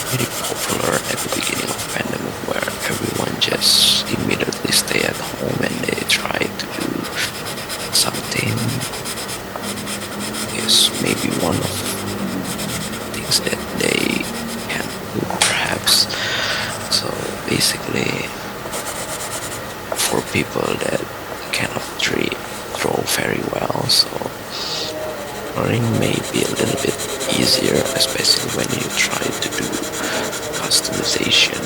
pretty popular at the beginning of pandemic, where everyone just immediately stay at home and they try to do something. Is maybe one of things that they can do perhaps. So basically, for people that cannot draw very well, so drawing may be a little bit easier, especially when you try to do customization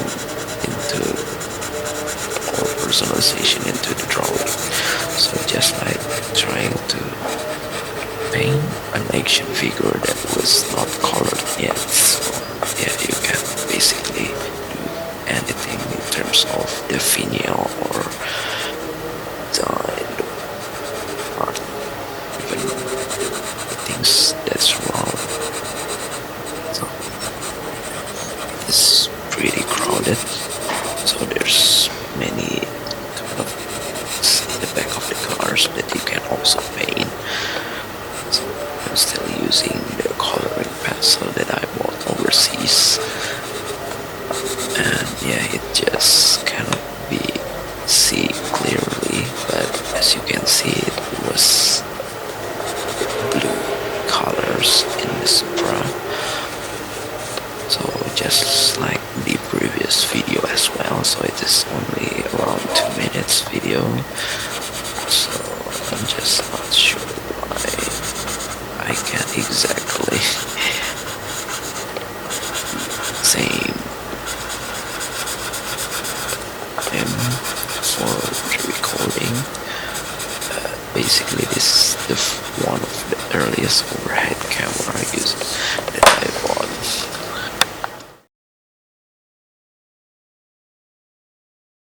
into or personalization into the drawing. So just like trying to paint an action figure that was not colored yet. So yeah, you can basically do anything in terms of the vignette or design or even things that's wrong. So it's pretty crowded. So there's many kind of things in the back of the cars that you can also paint. So I'm still using the coloring pencil that I bought overseas, and yeah, it just cannot be see clearly, but as you can see, it was blue colors in the Supra. So just like the previous video as well, so it is only around 2 minutes video, so I'm just not sure why I can't exactly same for the recording. Basically this is one of the earliest overhead camera I used.